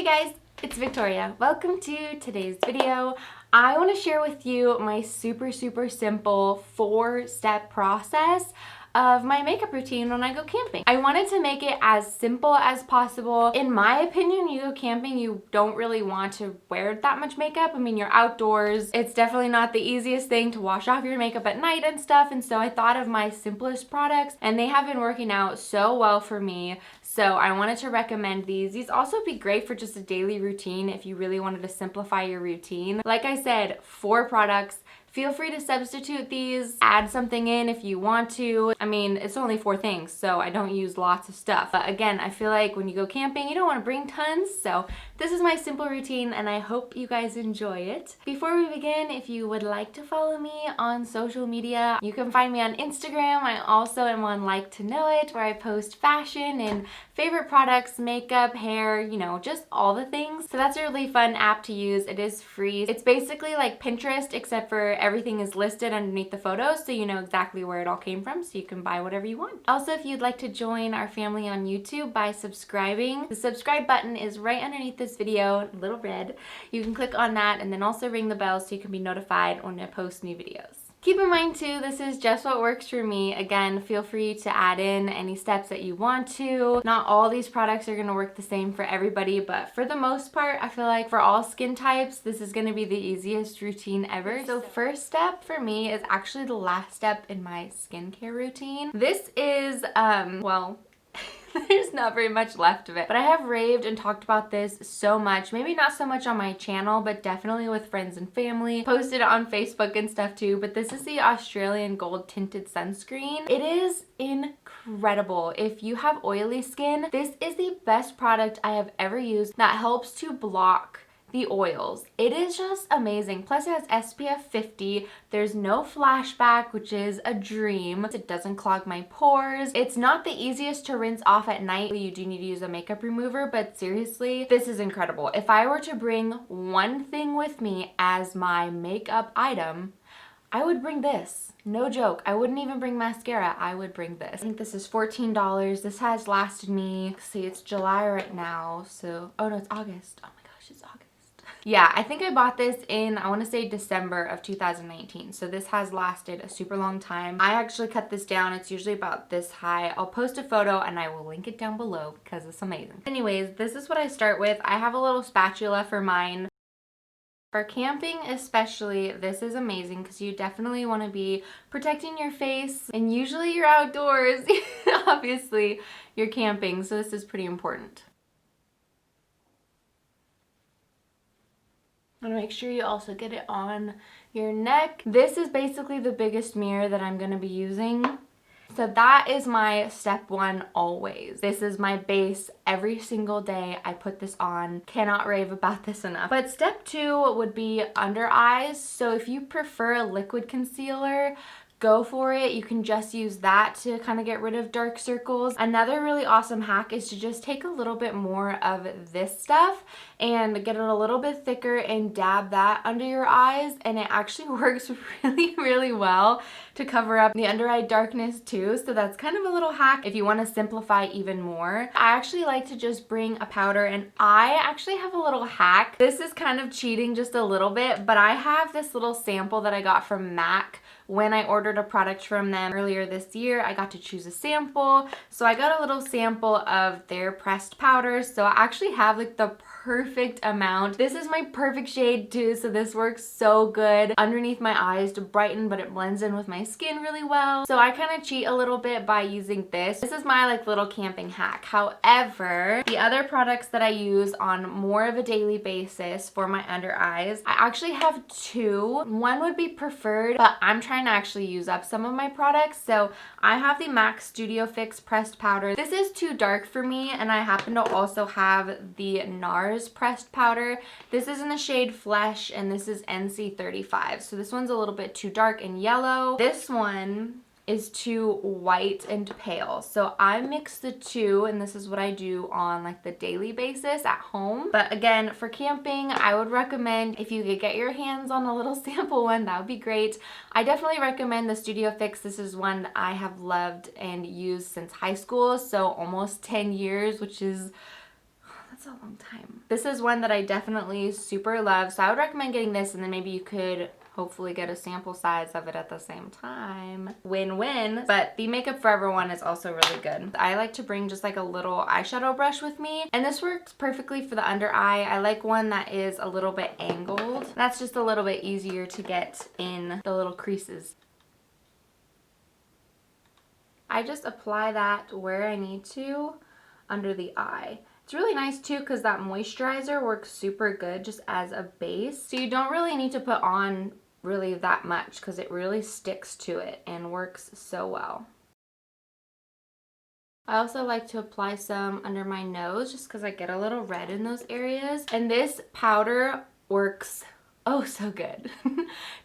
guys, it's Victoria. Welcome to today's video. I want to share with you my super simple 4-step process of my makeup routine when I go camping. I wanted to make it as simple as possible. In my opinion, you go camping, you don't really want to wear that much makeup. I mean, you're outdoors. It's definitely not the easiest thing to wash off your makeup at night and stuff. And so I thought of my simplest products and they have been working out so well for me. So I wanted to recommend these. These also be great for just a daily routine if you really wanted to simplify your routine. Like I said, 4 products. Feel free to substitute these, add something in if you want to. I mean, it's only 4 things, so I don't use lots of stuff. But again, I feel like when you go camping, you don't want to bring tons. So this is my simple routine and I hope you guys enjoy it. Before we begin, if you would like to follow me on social media, you can find me on Instagram. I also am on Like to Know It, where I post fashion and favorite products, makeup, hair, you know, just all the things. So that's a really fun app to use. It is free. It's basically like Pinterest, except for everything is listed underneath the photos, so you know exactly where it all came from, so you can buy whatever you want. Also, if you'd like to join our family on YouTube by subscribing, the subscribe button is right underneath this video, little red. You can click on that and then also ring the bell so you can be notified when I post new videos. Keep in mind too, this is just what works for me. Again, feel free to add in any steps that you want to. Not all these products are going to work the same for everybody, but for the most part, I feel like for all skin types, this is going to be the easiest routine ever. So first step for me is actually the last step in my skincare routine. This is, well, there's not very much left of it, but I have raved and talked about this so much. Maybe not so much on my channel, but definitely with friends and family. Posted it on Facebook and stuff too, but this is the Australian Gold Tinted Sunscreen. It is incredible. If you have oily skin, this is the best product I have ever used that helps to block the oils. It is just amazing. Plus it has SPF 50. There's no flashback, which is a dream. It doesn't clog my pores. It's not the easiest to rinse off at night. You do need to use a makeup remover, but seriously, this is incredible. If I were to bring one thing with me as my makeup item, I would bring this. No joke. I wouldn't even bring mascara. I would bring this. I think this is $14. This has lasted me, see, it's July right now, so, oh no, it's August. Oh my gosh, it's August. Yeah, I think I bought this in, I want to say December of 2019. So this has lasted a super long time. I actually cut this down. It's usually about this high. I'll post a photo and I will link it down below because it's amazing. Anyways, this is what I start with. I have a little spatula for mine. For camping especially, this is amazing because you definitely want to be protecting your face, and usually you're outdoors. Obviously, you're camping, so this is pretty important. And make sure you also get it on your neck. This is basically the biggest mirror that I'm going to be using. So that is my step 1 always. This is my base every single day. I put this on. Cannot rave about this enough. But step 2 would be under eyes. So if you prefer a liquid concealer, go for it. You can just use that to kind of get rid of dark circles. Another really awesome hack is to just take a little bit more of this stuff and get it a little bit thicker and dab that under your eyes, and it actually works really well to cover up the under eye darkness too. So that's kind of a little hack if you want to simplify even more. I actually like to just bring a powder, and I actually have a little hack. This is kind of cheating just a little bit, but I have this little sample that I got from MAC. When I ordered a product from them earlier this year, I got to choose a sample. So I got a little sample of their pressed powders. So I actually have like the perfect amount. This is my perfect shade too, so this works so good underneath my eyes to brighten, but it blends in with my skin really well. So I kind of cheat a little bit by using this. This is my like little camping hack. However, the other products that I use on more of a daily basis for my under eyes, I actually have 2. One would be preferred, but I'm trying to actually use up some of my products. So I have the MAC Studio Fix pressed powder. This is too dark for me, and I happen to also have the NARS pressed powder. This is in the shade Flesh, and this is NC35. So this one's a little bit too dark and yellow. This one is too white and pale. So I mix the two, and this is what I do on like the daily basis at home. But again, for camping, I would recommend if you could get your hands on a little sample one, that would be great. I definitely recommend the Studio Fix. This is one that I have loved and used since high school, so almost 10 years, which is a long time. This is one that I definitely super love, so I would recommend getting this, and then maybe you could hopefully get a sample size of it at the same time. Win-win. But the Makeup Forever one is also really good. I like to bring just like a little eyeshadow brush with me, and this works perfectly for the under eye. I like one that is a little bit angled. That's just a little bit easier to get in the little creases. I just apply that where I need to under the eye. It's really nice too because that moisturizer works super good just as a base. So you don't really need to put on really that much because it really sticks to it and works so well. I also like to apply some under my nose just because I get a little red in those areas. And this powder works oh so good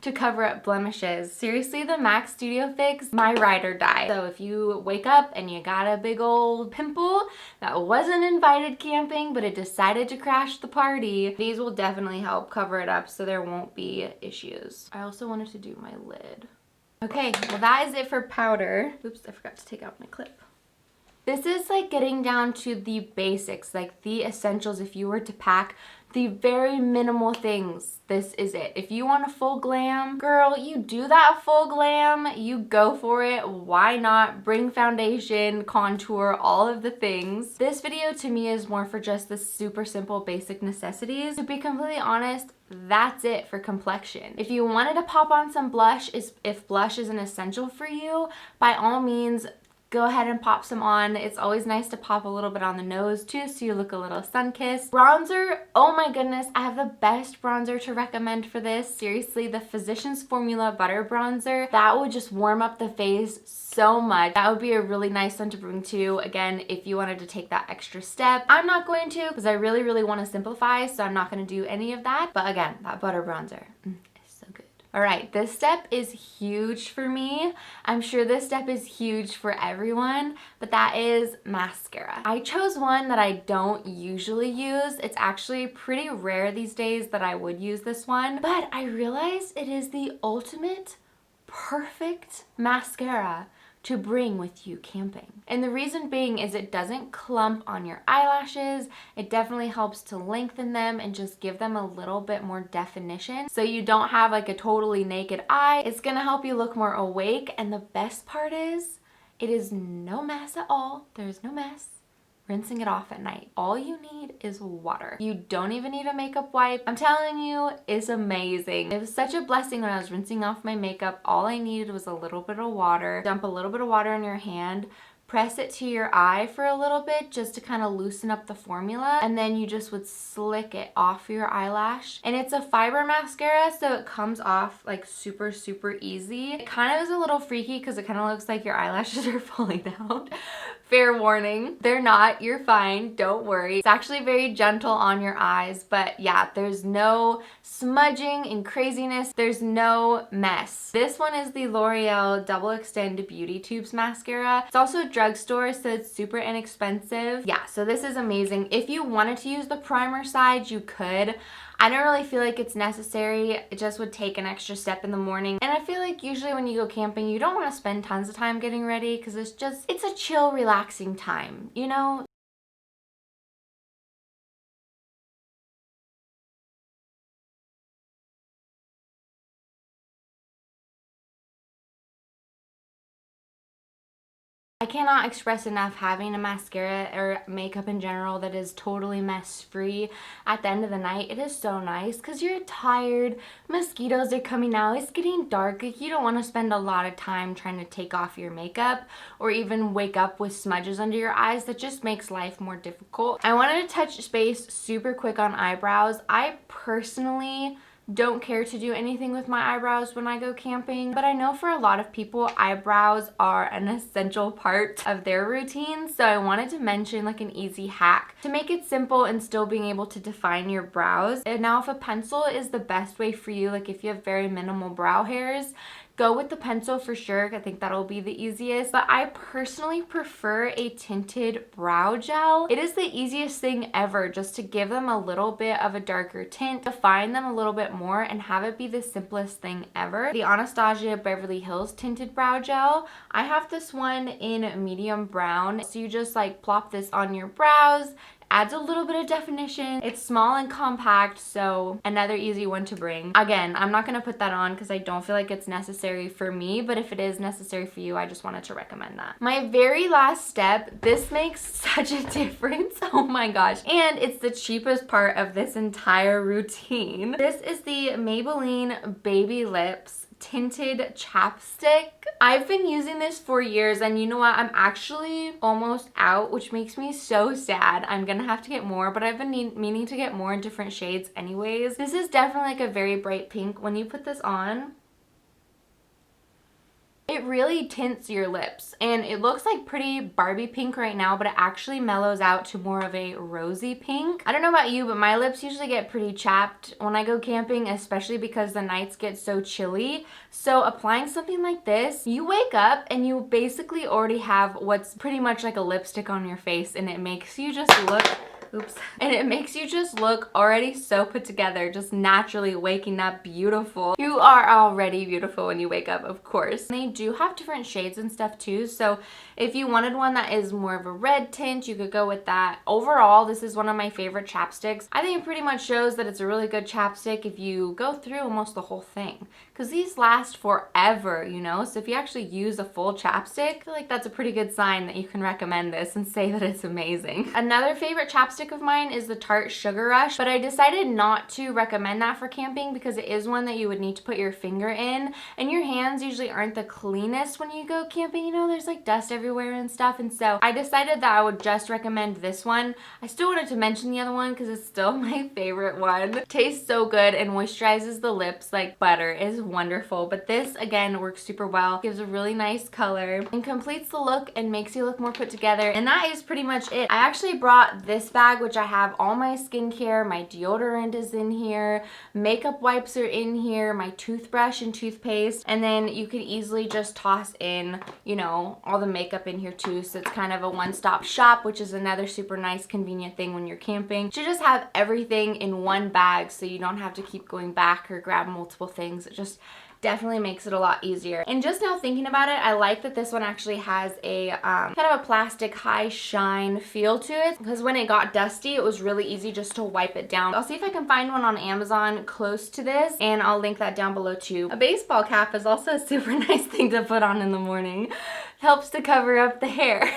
to cover up blemishes. Seriously, the MAC Studio Fix, my ride or die. So if you wake up and you got a big old pimple that wasn't invited camping but it decided to crash the party, these will definitely help cover it up so there won't be issues. I also wanted to do my lid. Okay, well that is it for powder. Oops, I forgot to take out my clip. This is like getting down to the basics, like the essentials. If you were to pack the very minimal things, this is it. If you want a full glam, girl, you do that full glam, you go for it. Why not? Bring foundation, contour, all of the things. This video to me is more for just the super simple basic necessities. To be completely honest, that's it for complexion. If you wanted to pop on some blush, if blush is an essential for you, by all means, go ahead and pop some on. It's always nice to pop a little bit on the nose too so you look a little sun-kissed. Bronzer, oh my goodness, I have the best bronzer to recommend for this. Seriously, the Physicians Formula Butter Bronzer. That would just warm up the face so much. That would be a really nice one to bring to, again, if you wanted to take that extra step. I'm not going to because I really, really want to simplify, so I'm not going to do any of that. But again, that butter bronzer. All right, this step is huge for me. I'm sure this step is huge for everyone, but that is mascara. I chose one that I don't usually use. It's actually pretty rare these days that I would use this one, but I realized it is the ultimate perfect mascara to bring with you camping. And the reason being is it doesn't clump on your eyelashes. It definitely helps to lengthen them and just give them a little bit more definition. So you don't have like a totally naked eye. It's gonna help you look more awake. And the best part is, it is no mess at all. There's no mess. Rinsing it off at night. All you need is water. You don't even need a makeup wipe. I'm telling you, it's amazing. It was such a blessing when I was rinsing off my makeup. All I needed was a little bit of water. Dump a little bit of water in your hand. Press it to your eye for a little bit just to kind of loosen up the formula, and then you just would slick it off your eyelash. And it's a fiber mascara, so it comes off like super, super easy. It kind of is a little freaky because it kind of looks like your eyelashes are falling out. Fair warning, they're not, you're fine, don't worry. It's actually very gentle on your eyes, but yeah, there's no smudging and craziness. There's no mess. This one is the L'Oreal Double Extend Beauty Tubes Mascara. It's also drugstore, so it's super inexpensive. Yeah, so this is amazing. If you wanted to use the primer side, you could. I don't really feel like it's necessary. It just would take an extra step in the morning. And I feel like usually when you go camping, you don't want to spend tons of time getting ready because it's a chill, relaxing time, you know? I cannot express enough having a mascara or makeup in general that is totally mess free at the end of the night. It is so nice because you're tired, mosquitoes are coming out, it's getting dark. Like, you don't want to spend a lot of time trying to take off your makeup or even wake up with smudges under your eyes. That just makes life more difficult. I wanted to touch base super quick on eyebrows. I personally don't care to do anything with my eyebrows when I go camping, but I know for a lot of people, eyebrows are an essential part of their routine. So I wanted to mention like an easy hack to make it simple and still being able to define your brows. And now if a pencil is the best way for you, like if you have very minimal brow hairs, go with the pencil for sure. I think that'll be the easiest, but I personally prefer a tinted brow gel. It is the easiest thing ever just to give them a little bit of a darker tint, define them a little bit more, and have it be the simplest thing ever. The Anastasia Beverly Hills tinted brow gel. I have this one in medium brown. So you just like plop this on your brows, adds a little bit of definition. It's small and compact, so another easy one to bring. Again, I'm not going to put that on because I don't feel like it's necessary for me, but if it is necessary for you, I just wanted to recommend that. My very last step, this makes such a difference. Oh my gosh. And it's the cheapest part of this entire routine. This is the Maybelline Baby Lips Tinted Chapstick. I've been using this for years, and you know what? I'm actually almost out, which makes me so sad. I'm gonna have to get more, but I've been meaning to get more in different shades anyways. This is definitely like a very bright pink. When you put this on, it really tints your lips, and it looks like pretty Barbie pink right now, but it actually mellows out to more of a rosy pink. I don't know about you, but my lips usually get pretty chapped when I go camping, especially because the nights get so chilly. So applying something like this, you wake up and you basically already have what's pretty much like a lipstick on your face, and it makes you just look and it makes you just look already so put together, just naturally waking up beautiful. You are already beautiful when you wake up, of course. They do have different shades and stuff too, so if you wanted one that is more of a red tint, you could go with that. Overall, this is one of my favorite chapsticks. I think it pretty much shows that it's a really good chapstick if you go through almost the whole thing, because these last forever, you know? So if you actually use a full chapstick, I feel like that's a pretty good sign that you can recommend this and say that it's amazing. Another favorite chapstick of mine is the Tarte Sugar Rush, but I decided not to recommend that for camping because it is one that you would need to put your finger in, and your hands usually aren't the cleanest when you go camping. You know, there's like dust everywhere and stuff, and so I decided that I would just recommend this one. I still wanted to mention the other one because it's still my favorite one. It tastes so good and moisturizes the lips like butter. It is wonderful, but this again works super well, gives a really nice color and completes the look and makes you look more put together, and that is pretty much it. I actually brought this bag, which I have all my skincare, my deodorant is in here, makeup wipes are in here, my toothbrush and toothpaste, and then you could easily just toss in, you know, all the makeup in here too, so it's kind of a one-stop shop, which is another super nice convenient thing when you're camping, to just have everything in one bag so you don't have to keep going back or grab multiple things. It just definitely makes it a lot easier. And just now thinking about it, I like that this one actually has a kind of a plastic high shine feel to it, because when it got dusty, it was really easy just to wipe it down. I'll see if I can find one on Amazon close to this, and I'll link that down below too. A baseball cap is also a super nice thing to put on in the morning. Helps to cover up the hair.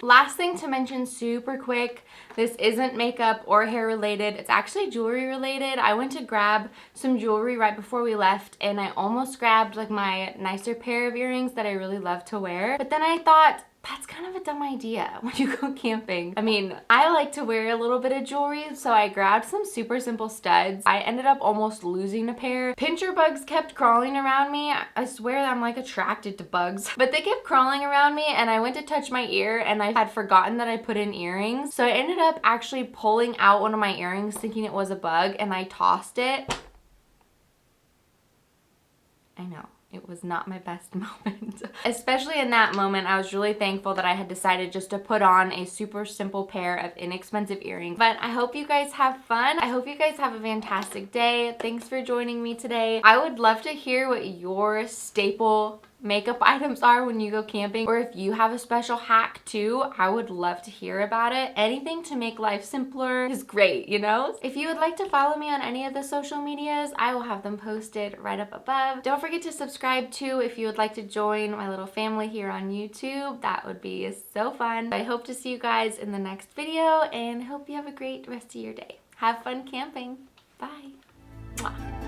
Last thing to mention super quick, this isn't makeup or hair related, it's actually jewelry related. I went to grab some jewelry right before we left, and I almost grabbed like my nicer pair of earrings that I really love to wear, but then I thought, that's kind of a dumb idea when you go camping. I mean, I like to wear a little bit of jewelry, so I grabbed some super simple studs. I ended up almost losing a pair. Pincher bugs kept crawling around me. I swear that I'm like attracted to bugs, but they kept crawling around me, and I went to touch my ear and I had forgotten that I put in earrings. So I ended up actually pulling out one of my earrings thinking it was a bug, and I tossed it. I know. It was not my best moment. Especially in that moment, I was really thankful that I had decided just to put on a super simple pair of inexpensive earrings. But I hope you guys have fun. I hope you guys have a fantastic day. Thanks for joining me today. I would love to hear what your staple makeup items are when you go camping, or if you have a special hack too, I would love to hear about it. Anything to make life simpler is great, you know? If you would like to follow me on any of the social medias, I will have them posted right up above. Don't forget to subscribe too if you would like to join my little family here on YouTube. That would be so fun. I hope to see you guys in the next video, and hope you have a great rest of your day. Have fun camping. Bye. Mwah.